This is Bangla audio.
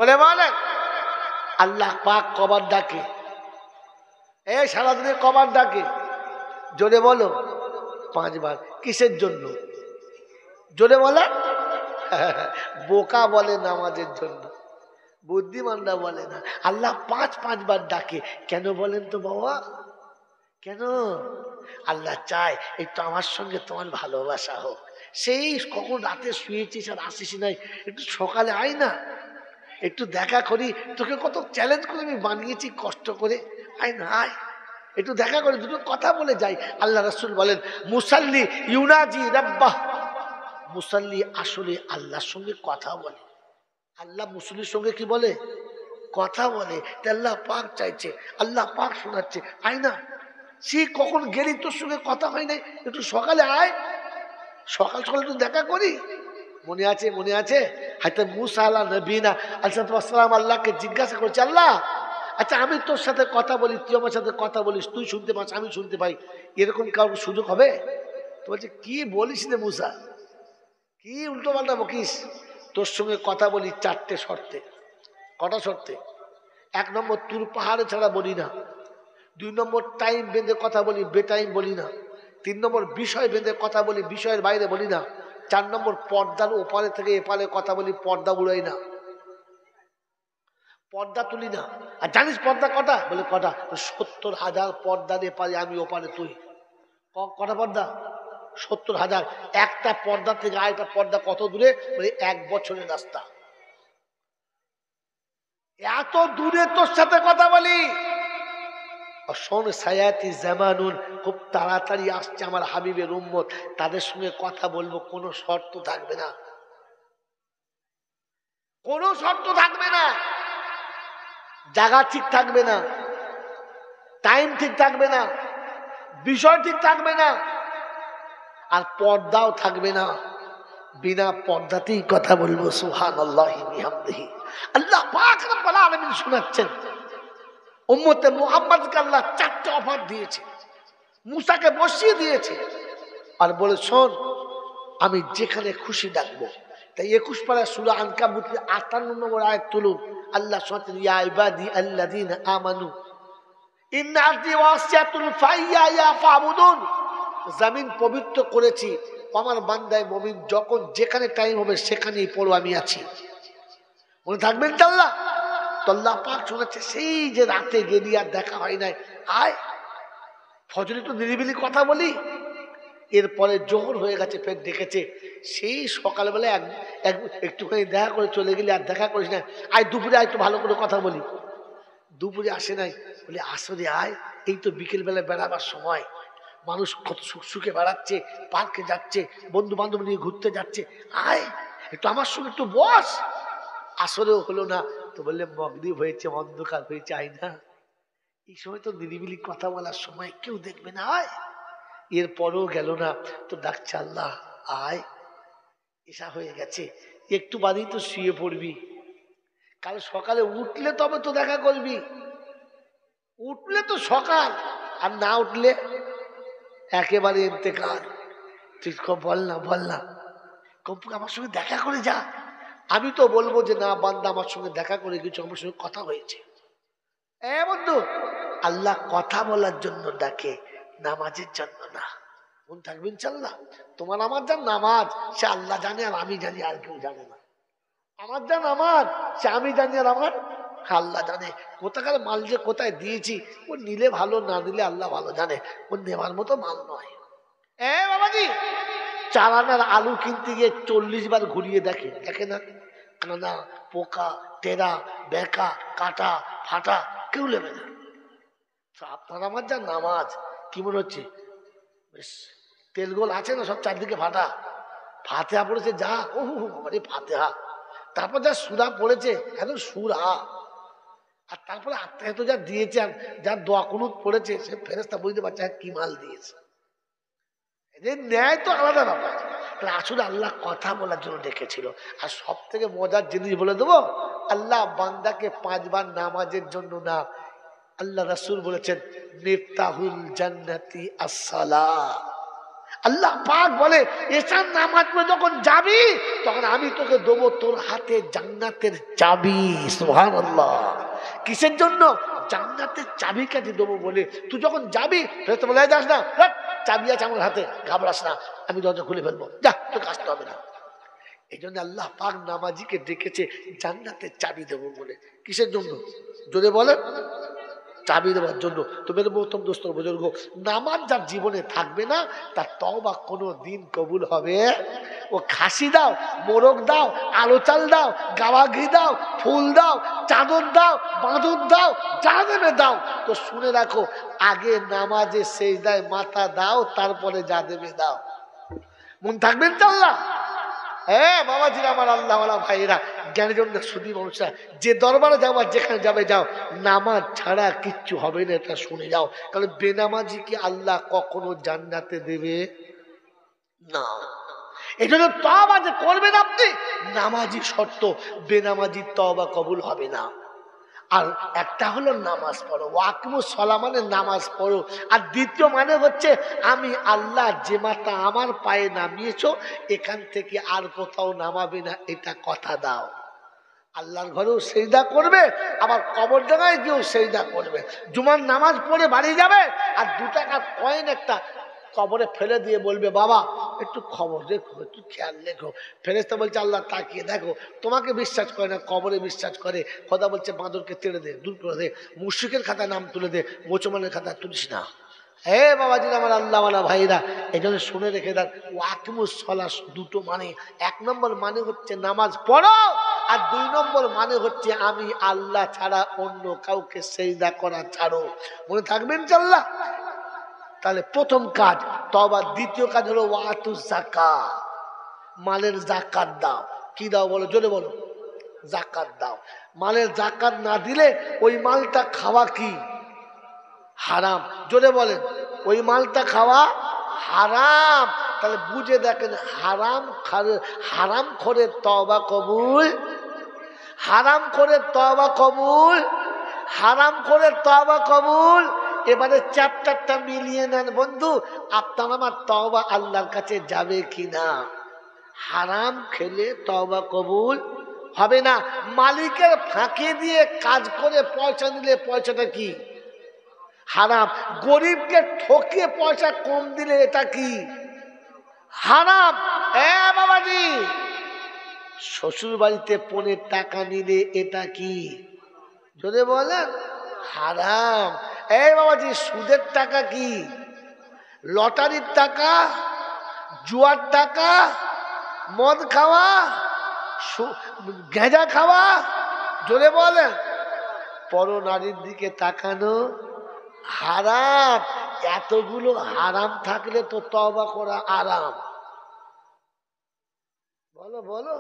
বলে মানে আল্লাহ পাক কবার ডাকে? এই সারাদিনে কবার ডাকে? জোরে বলো। 5 বার। কিসের জন্য? জোরে বলে। বোকা বলে নামাজের জন্য, বুদ্ধিমানরা বলে না। আল্লাহ 5 বার ডাকে কেন বলেন তো বাবা? কেন? আল্লাহ চায় একটু আমার সঙ্গে তোমার ভালোবাসা হোক। সেই কখন রাতে শুয়েছিস আর আসিস নাই, একটু সকালে আয় না, একটু দেখা করি। তোকে কত চ্যালেঞ্জ করে আমি বানিয়েছি কষ্ট করে, আয় না, আয় একটু দেখা করে দুটো কথা বলে যাই। আল্লাহ রাসূল বলেন মুসাল্লি ইউনাজি রাব্বাহ, মুসাল্লি আসলে আল্লাহর সঙ্গে কথা বলে। আল্লাহ মুসল্লির সঙ্গে কি বলে? কথা বলে। আল্লাহ পাক চাইছে, আল্লাহ পাক শোনাচ্ছে, আয় না। সে কখন গেলি, তোর সঙ্গে কথা হয় নাই, একটু সকালে আয়, সকাল সকাল একটু দেখা করি। মনে আছে? মনে আছে হয়তো মুসা আলা নবীনা আলাইহিসসালাম আল্লাহকে জিজ্ঞাসা করছে, আল্লাহ আচ্ছা আমি তোর সাথে কথা বলি, তুই আমার সাথে কথা বলিস, তুই শুনতে পাস আমি শুনতে পাই, এরকম কারোর সুযোগ হবে? তো বলছে কি বলিস রে মুসা, কি উল্টো পাল্টা বকিস? তোর সঙ্গে কথা বলি 4টে শর্তে। কটা শর্তে? 1 নম্বর তুর পাহাড়ে ছাড়া বলি না। 2 নম্বর টাইম বেঁধে কথা বলি, বেটাইম বলি না। 3 নম্বর বিষয় বেঁধে কথা বলি, বিষয়ের বাইরে বলি না। 4 নম্বর পর্দার ওপারে থেকে এপারে কথা বলি, পর্দা উড়াই না, পর্দা তুলি না। আর জানিস পর্দা কটা? বলে কটা? 70,000 পর্দার এপারে আমি, ওপারে তুই। কটা পর্দা? 70,000। একটা পর্দা থেকে আরেকটা পর্দা কত দূরে? বলে 1 বছরের রাস্তা। এত দূরে তোর সাথে কথা বলি। শোন সায়াতি জামানুন, খুব তাড়াতাড়ি আসছে আমার হাবিবের উম্মত, তাদের সঙ্গে কথা বলবো, কোনো শর্ত থাকবে না, কোনো শর্ত থাকবে না। জায়গা ঠিক থাকবে না, টাইম ঠিক থাকবে না, বিষয় ঠিক থাকবে না, আর পর্দাও থাকবে না। বিনা পর্দাতেই কথা বলবো। সুবহানাল্লাহি বিহামদিহি। আল্লাহ পাক রব্বুল আলামিন শোনাচ্ছেন উম্মতে মুহাম্মদকে আল্লাহ 4টে অফার দিয়েছে, মুসাকে বসিয়ে দিয়েছে আর বলে শোন আমি যেখানে খুশি ডাকবো। তাই 21 পারা সূরা আনকাবুতের 58 নম্বর আয়াত তুলুন। আল্লাহ শোনাচ্ছেন ইয়া ইবাদি আল্লাযীনা আমানু ইন্না আরদি ওয়াসিআতুন ফাইয়া ফাবুদুন। জমিন পবিত্র করেছি, আমার বান্দায় মুমিন যখন যেখানে টাইম হবে সেখানেই পড়ো, আমি আছি। মনে থাকবেন তো আল্লাহ? তো আল্লাহ পাক শোনাচ্ছে সেই যে রাতে গেলি আর দেখা হয় নাই, আয় ফজরে তো নিরিবিলি কথা বলি। এরপরে জোহর হয়ে গেছে, ফের ডেকেছে, সেই সকালবেলা একটুখানি দেখা করে চলে গেলি, আর দেখা করিস না, আয় দুপুরে আয়, একটু ভালো করে কথা বলি। দুপুরে আসে নাই, বলে আসরে আয়, এই তো বিকেল বেলা বেড়াবার সময়, মানুষ কত সুখ সুখে বেড়াচ্ছে, পার্কে যাচ্ছে, বন্ধু বান্ধব নিয়ে ঘুরতে যাচ্ছে, আয় একটু আমার সঙ্গে একটু বস। আসরেও হলো না, তো বললে মাগরিব হয়েছে, অন্ধকার হয়েছে, আয় না। এই সময় তো নিরিবিলি কথা বলার সময়, কেউ দেখবে না, আয়। এরপরেও গেল না, তো ডাকছে আল্লাহ আয়, এসা হয়ে গেছে, একটু বাদেই তো শুয়ে পড়বি, কাল সকালে উঠলে তবে তো দেখা করবি। উঠলে তো সকাল, আর না উঠলে একেবারে ইন্তেকাল। তুই বল না, বল না, আমার সঙ্গে দেখা করে যা। আমি তো বলবো যে না বান্দা আমার সঙ্গে দেখা করে কিছু, আমার সঙ্গে কথা হয়েছে। বন্ধু, আল্লাহ কথা বলার জন্য ডাকে, নামাজের জন্য না। মন থাকবে ইনশাআল্লাহ। তোমার আমার যা নামাজ সে আল্লাহ জানে আর আমি জানি, আর কেউ জানে না। আমার যা নামাজ সে আমি জানি আর আমার আল্লাহ জানে। কোথাকার মাল যে কোথায় দিয়েছি, ও নিলে ভালো, না নিলে আল্লাহ ভালো জানে। ও নেওয়ার মতো মাল নয়। বাবাজি, 4 আনার আলু কিনতে গিয়ে 40 বার ঘুরিয়ে দেখে, দেখে না? কানা পোকা টেরা বেকা কাটা ফাটা কেউ নেবে না। আপনার আমার যা নামাজ, কি মনে হচ্ছে বেশ তেল গোল আছে না, সব চারদিকে ফাটা, ফাতেহা পড়েছে যা, ও বাবারে ফাতেহা, তারপর যা সুরা পড়েছে একদম সুরা, আর তারপরে আত্মায় তো যা দিয়েছে, আর যার দোয়া কুনুত পড়েছে, সে ফেরেশতা বুঝতে পারছে কি মাল দিয়েছে। এদের ন্যায় তো আলাদা ব্যাপার। আসলে আল্লাহ কথা বলার জন্য ডেকেছিল। আর সব থেকে মজার জিনিস বলে দেবো, আল্লাহ বান্দাকে 5 বার নামাজের জন্য না, আল্লাহ রাসূল বলেছেন মিফতাহুল জান্নাতি আসসালাহ, আল্লাহ পাক বলে এশার নামাজ পড়ে যখন যাবি তখন আমি তোকে দেবো তোর হাতে জান্নাতের চাবি। সুবহানাল্লাহ। কিসের জন্য? জান্নাতের চাবি কাছে দেবো বলে তুই যখন যাবি ফেরেশতা বলে যাস না, চাবি আছে আমার হাতে, ঘাবড়াস না, আমি দরজা খুলে ফেলবো, যা, তোকে আসতে হবে না। এই জন্য আল্লাহ পাক নামাজিকে ডেকেছে জান্নাতের চাবি দেবো বলে। কিসের জন্য? জোরে বলেন। চাবি দেওয়ার জন্য। তো মেরে মহতরম দোস্ত বুজুর্গ, নামাজ যার জীবনে থাকবে না তার তওবা কোনো দিন কবুল হবে। ও খাসি দাও, মোরগ দাও, আলো চাল দাও, গাওয়া ঘি দাও, ফুল দাও, চাদর দাও, বাঁদর দাও, যা দেবে দাও, তো শুনে রাখো আগে নামাজে সেজদায় মাথা দাও, তারপরে যা দেবে দাও। মন থাকবেন তো আল্লাহ? হ্যাঁ বাবাজিরা আমার, আল্লাহওয়ালা ভাইরা, জ্ঞানীজনরা, সুধী মানুষরা, যে দরবারে যাও আর যেখানে যাবে যাও, নামাজ ছাড়া কিচ্ছু হবে না, এটা শুনে যাও। কারণ বেনামাজি কি আল্লাহ কখনো জান্নাতে দেবে না। এই জন্য তওবা যে করবেন আপনি, নামাজি শর্ত, বেনামাজি তওবা কবুল হবে না। আর একটা হলো নামাজ পড়ো, ওয়াকিমুস সালাহ মানে নামাজ পড়ো। আর দ্বিতীয় মানে হচ্ছে আমি আল্লাহ যে মাথা আমার পায়ে নামিয়েছো এখান থেকে আর কোথাও নামাবে না, এটা কথা দাও। আল্লাহর ঘরেও সেজদা করবে, আবার কবর জায়গায় গিয়েও সেজদা করবে। জুমার নামাজ পড়ে বাড়ি যাবে আর 2 টাকার কয়েন একটা কবরে ফেলে দিয়ে বলবে বাবা একটু খবর দেখো, একটু খেয়াল রেখো। ফেরেশতা বলছে আল্লাহ তাকিয়ে দেখো, তোমাকে বিশ্বাস করে না, কবরে বিশ্বাস করে। খোদা বলছে বাঁদরকে তেড়ে দে, দূর করে দে, মুশরিকের খাতায় নাম তুলে দে, মুসলমানের খাতায় তুলিস না। হে বাবাজিরা আমার, আল্লাহওয়ালা ভাইরা, এই জন্য শুনে রেখে দেন, ওয়াকিমুস সালাহ দুটো মানে, 1 নম্বর মানে হচ্ছে নামাজ পড়ো, আর 2 নম্বর মানে হচ্ছে আমি আল্লাহ ছাড়া অন্য কাউকে সেজদা করা ছাড়ো। মনে থাকবেন আল্লাহ? তাহলে প্রথম কাজ তওবা। দ্বিতীয় কাজ হলো ওয়াতুজ যাকাত, মালের যাকাত দাও। কি দাও বলো, জোরে বলো। যাকাত দাও। মালের যাকাত না দিলে ওই মালটা খাওয়া কি হারাম। জোরে বলেন, ওই মালটা খাওয়া হারাম। তাহলে বুঝে দেখেন, হারাম করে তওবা কবুল, হারাম করে তওবা কবুল, হারাম করে তওবা কবুল। এবারে চ্যাপ্টারটা মিলিয়ে নেন বন্ধু, আপনার আমার তওবা আল্লাহর কাছে যাবে কিনা। হারাম খেলে তওবা কবুল হবে না। মালিকের ফাঁকি দিয়ে কাজ করে পয়সা দিলে পয়সাটা কি হারাম। গরিবকে ঠকিয়ে পয়সা কম দিলে এটা কি হারাম। বাবাজি, শ্বশুর বাড়িতে 15 টাকা নিলে এটা কি, যদি বলেন হারাম। বাবাজি, সুদের টাকা কি, লটারির টাকা, জুয়ার টাকা, মদ খাওয়া, গাঁজা খাওয়া, জোরে বলেন, পর নারীর দিকে তাকানো হারাম। এতগুলো হারাম থাকলে তো তওবা করা আরাম। বলো বলো।